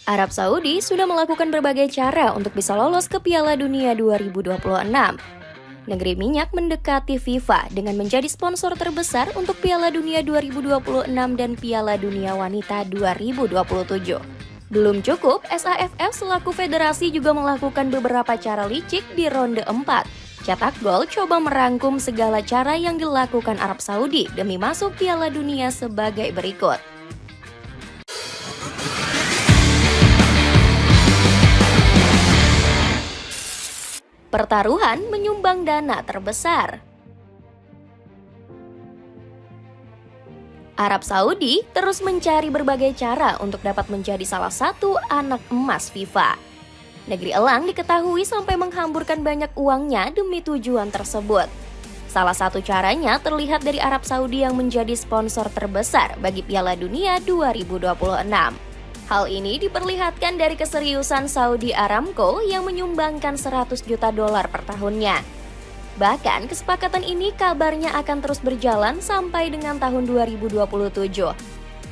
Arab Saudi sudah melakukan berbagai cara untuk bisa lolos ke Piala Dunia 2026. Negeri minyak mendekati FIFA dengan menjadi sponsor terbesar untuk Piala Dunia 2026 dan Piala Dunia Wanita 2027. Belum cukup, SAFF selaku federasi juga melakukan beberapa cara licik di ronde 4. Cetak gol coba merangkum segala cara yang dilakukan Arab Saudi demi masuk Piala Dunia sebagai berikut. Pertaruhan menyumbang dana terbesar. Arab Saudi terus mencari berbagai cara untuk dapat menjadi salah satu anak emas FIFA. Negeri elang diketahui sampai menghamburkan banyak uangnya demi tujuan tersebut. Salah satu caranya terlihat dari Arab Saudi yang menjadi sponsor terbesar bagi Piala Dunia 2026. Hal ini diperlihatkan dari keseriusan Saudi Aramco yang menyumbangkan 100 juta dolar per tahunnya. Bahkan kesepakatan ini kabarnya akan terus berjalan sampai dengan tahun 2027.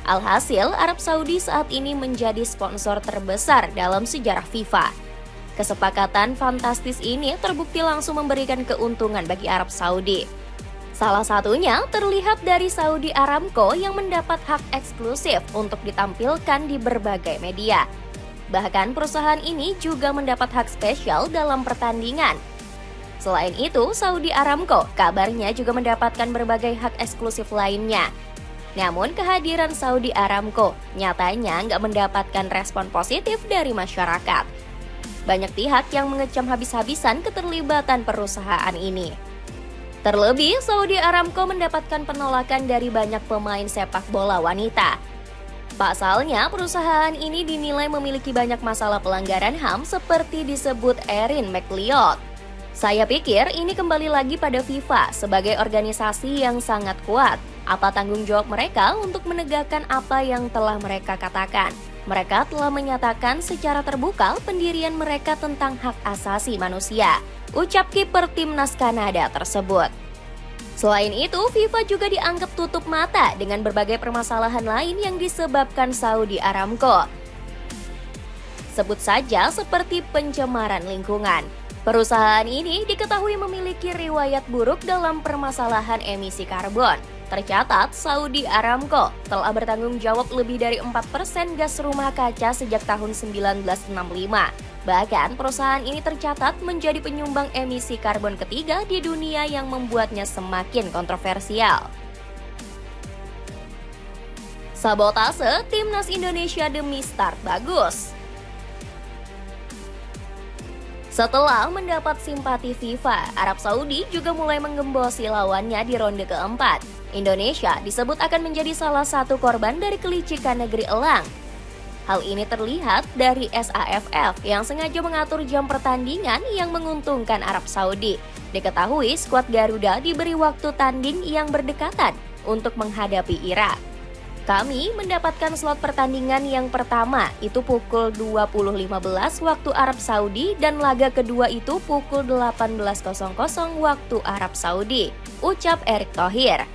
Alhasil, Arab Saudi saat ini menjadi sponsor terbesar dalam sejarah FIFA. Kesepakatan fantastis ini terbukti langsung memberikan keuntungan bagi Arab Saudi. Salah satunya terlihat dari Saudi Aramco yang mendapat hak eksklusif untuk ditampilkan di berbagai media. Bahkan perusahaan ini juga mendapat hak spesial dalam pertandingan. Selain itu, Saudi Aramco kabarnya juga mendapatkan berbagai hak eksklusif lainnya. Namun kehadiran Saudi Aramco nyatanya nggak mendapatkan respon positif dari masyarakat. Banyak pihak yang mengecam habis-habisan keterlibatan perusahaan ini. Terlebih, Saudi Aramco mendapatkan penolakan dari banyak pemain sepak bola wanita. Pasalnya, perusahaan ini dinilai memiliki banyak masalah pelanggaran HAM seperti disebut Erin McLeod. Saya pikir ini kembali lagi pada FIFA sebagai organisasi yang sangat kuat. Apa tanggung jawab mereka untuk menegakkan apa yang telah mereka katakan? Mereka telah menyatakan secara terbuka pendirian mereka tentang hak asasi manusia, ucap kiper timnas Kanada tersebut. Selain itu, FIFA juga dianggap tutup mata dengan berbagai permasalahan lain yang disebabkan Saudi Aramco. Sebut saja seperti pencemaran lingkungan. Perusahaan ini diketahui memiliki riwayat buruk dalam permasalahan emisi karbon. Tercatat, Saudi Aramco telah bertanggung jawab lebih dari 4% gas rumah kaca sejak tahun 1965. Bahkan, perusahaan ini tercatat menjadi penyumbang emisi karbon ketiga di dunia yang membuatnya semakin kontroversial. Sabotase timnas Indonesia demi start bagus. Setelah mendapat simpati FIFA, Arab Saudi juga mulai menggembosi lawannya di ronde keempat. Indonesia disebut akan menjadi salah satu korban dari kelicikan negeri elang. Hal ini terlihat dari SAFF yang sengaja mengatur jam pertandingan yang menguntungkan Arab Saudi. Diketahui skuad Garuda diberi waktu tanding yang berdekatan untuk menghadapi Irak. Kami mendapatkan slot pertandingan yang pertama itu pukul 20.15 waktu Arab Saudi dan laga kedua itu pukul 18.00 waktu Arab Saudi, ucap Erick Thohir.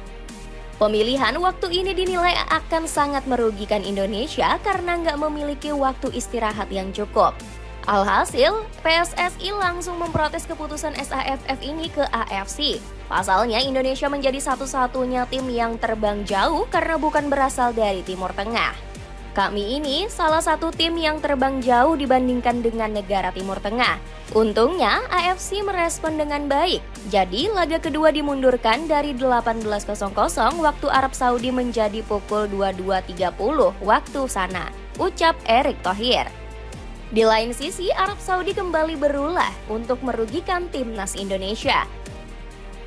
Pemilihan waktu ini dinilai akan sangat merugikan Indonesia karena nggak memiliki waktu istirahat yang cukup. Alhasil, PSSI langsung memprotes keputusan SAFF ini ke AFC. Pasalnya, Indonesia menjadi satu-satunya tim yang terbang jauh karena bukan berasal dari Timur Tengah. Kami ini salah satu tim yang terbang jauh dibandingkan dengan negara Timur Tengah. Untungnya, AFC merespon dengan baik. Jadi, laga kedua dimundurkan dari 18.00 waktu Arab Saudi menjadi pukul 22.30 waktu sana, ucap Erick Thohir. Di lain sisi, Arab Saudi kembali berulah untuk merugikan timnas Indonesia.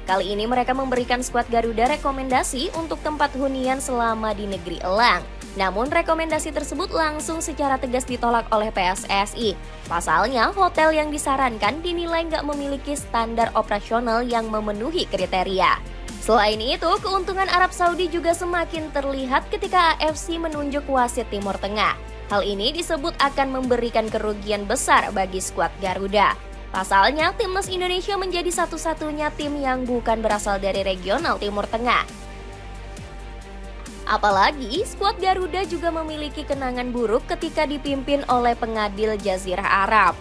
Kali ini mereka memberikan skuad Garuda rekomendasi untuk tempat hunian selama di negeri elang. Namun rekomendasi tersebut langsung secara tegas ditolak oleh PSSI. Pasalnya, hotel yang disarankan dinilai nggak memiliki standar operasional yang memenuhi kriteria. Selain itu, keuntungan Arab Saudi juga semakin terlihat ketika AFC menunjuk wasit Timur Tengah. Hal ini disebut akan memberikan kerugian besar bagi skuad Garuda. Pasalnya, timnas Indonesia menjadi satu-satunya tim yang bukan berasal dari regional Timur Tengah. Apalagi skuad Garuda juga memiliki kenangan buruk ketika dipimpin oleh pengadil Jazirah Arab.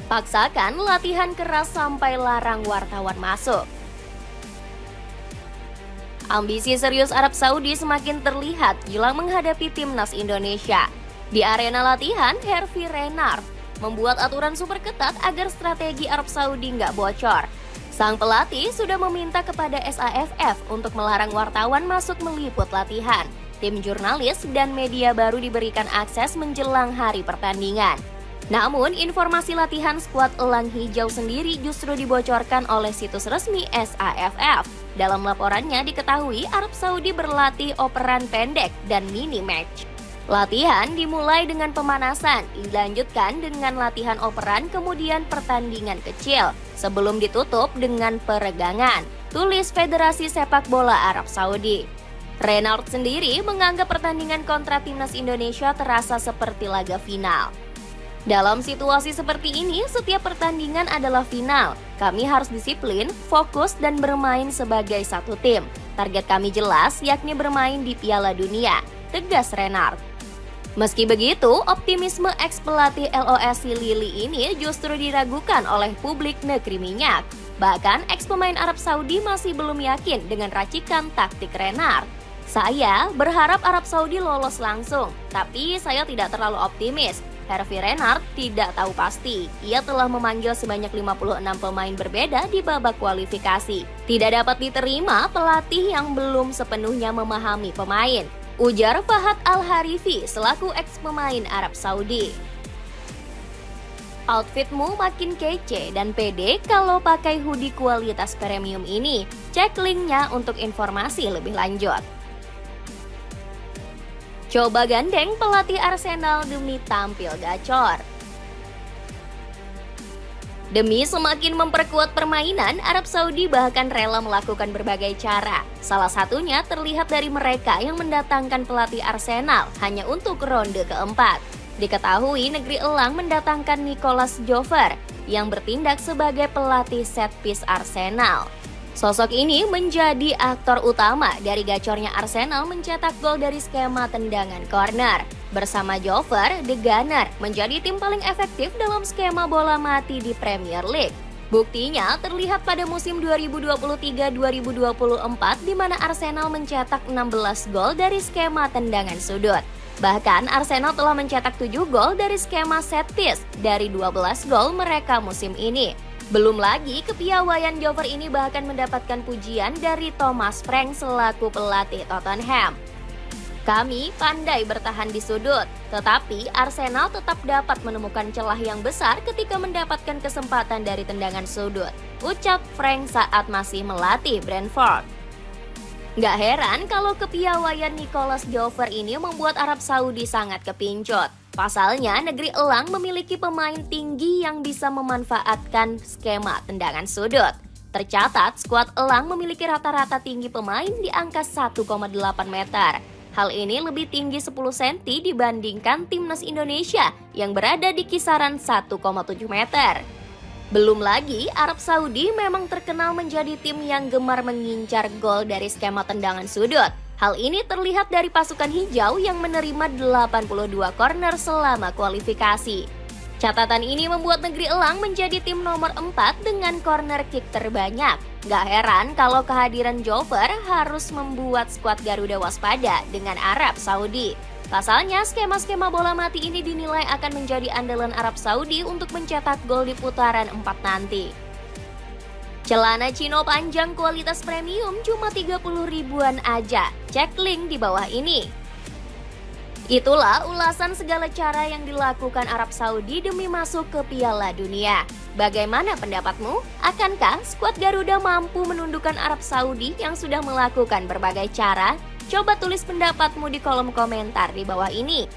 Paksakan latihan keras sampai larang wartawan masuk. Ambisi serius Arab Saudi semakin terlihat jelang menghadapi timnas Indonesia. Di arena latihan, Hervé Renard membuat aturan super ketat agar strategi Arab Saudi nggak bocor. Sang pelatih sudah meminta kepada SAFF untuk melarang wartawan masuk meliput latihan. Tim jurnalis dan media baru diberikan akses menjelang hari pertandingan. Namun, informasi latihan skuad Elang Hijau sendiri justru dibocorkan oleh situs resmi SAFF. Dalam laporannya diketahui Arab Saudi berlatih operan pendek dan mini match. Latihan dimulai dengan pemanasan, dilanjutkan dengan latihan operan, kemudian pertandingan kecil, sebelum ditutup dengan peregangan, tulis Federasi Sepak Bola Arab Saudi. Renard sendiri menganggap pertandingan kontra timnas Indonesia terasa seperti laga final. Dalam situasi seperti ini, setiap pertandingan adalah final. Kami harus disiplin, fokus, dan bermain sebagai satu tim. Target kami jelas, yakni bermain di Piala Dunia, tegas Renard. Meski begitu, optimisme ex-pelatih LOS Lili ini justru diragukan oleh publik negeri minyak. Bahkan, ex-pemain Arab Saudi masih belum yakin dengan racikan taktik Renard. Saya berharap Arab Saudi lolos langsung, tapi saya tidak terlalu optimis. Hervé Renard tidak tahu pasti. Ia telah memanggil sebanyak 56 pemain berbeda di babak kualifikasi. Tidak dapat diterima pelatih yang belum sepenuhnya memahami pemain, ujar Fahad Al-Harifi selaku ex-pemain Arab Saudi. Outfitmu makin kece dan pede kalau pakai hoodie kualitas premium ini. Cek linknya untuk informasi lebih lanjut. Coba gandeng pelatih Arsenal demi tampil gacor. Demi semakin memperkuat permainan, Arab Saudi bahkan rela melakukan berbagai cara. Salah satunya terlihat dari mereka yang mendatangkan pelatih Arsenal hanya untuk ronde keempat. Diketahui negeri Elang mendatangkan Nicolas Jover yang bertindak sebagai pelatih set piece Arsenal. Sosok ini menjadi aktor utama dari gacornya Arsenal mencetak gol dari skema tendangan corner. Bersama Jover, The Gunner menjadi tim paling efektif dalam skema bola mati di Premier League. Buktinya terlihat pada musim 2023-2024 di mana Arsenal mencetak 16 gol dari skema tendangan sudut. Bahkan Arsenal telah mencetak 7 gol dari skema set piece dari 12 gol mereka musim ini. Belum lagi kepiawaian Jover ini bahkan mendapatkan pujian dari Thomas Frank selaku pelatih Tottenham. Kami pandai bertahan di sudut, tetapi Arsenal tetap dapat menemukan celah yang besar ketika mendapatkan kesempatan dari tendangan sudut, ucap Frank saat masih melatih Brentford. Gak heran kalau kepiawaian Nicolas Jover ini membuat Arab Saudi sangat kepincut. Pasalnya, negeri Elang memiliki pemain tinggi yang bisa memanfaatkan skema tendangan sudut. Tercatat, skuad Elang memiliki rata-rata tinggi pemain di angka 1,8 meter. Hal ini lebih tinggi 10 cm dibandingkan timnas Indonesia yang berada di kisaran 1,7 meter. Belum lagi, Arab Saudi memang terkenal menjadi tim yang gemar mengincar gol dari skema tendangan sudut. Hal ini terlihat dari pasukan hijau yang menerima 82 corner selama kualifikasi. Catatan ini membuat negeri Elang menjadi tim nomor 4 dengan corner kick terbanyak. Gak heran kalau kehadiran Jover harus membuat skuad Garuda waspada dengan Arab Saudi. Pasalnya, skema-skema bola mati ini dinilai akan menjadi andalan Arab Saudi untuk mencetak gol di putaran 4 nanti. Celana chino panjang kualitas premium cuma 30 ribuan aja. Cek link di bawah ini. Itulah ulasan segala cara yang dilakukan Arab Saudi demi masuk ke Piala Dunia. Bagaimana pendapatmu? Akankah skuad Garuda mampu menundukkan Arab Saudi yang sudah melakukan berbagai cara? Coba tulis pendapatmu di kolom komentar di bawah ini.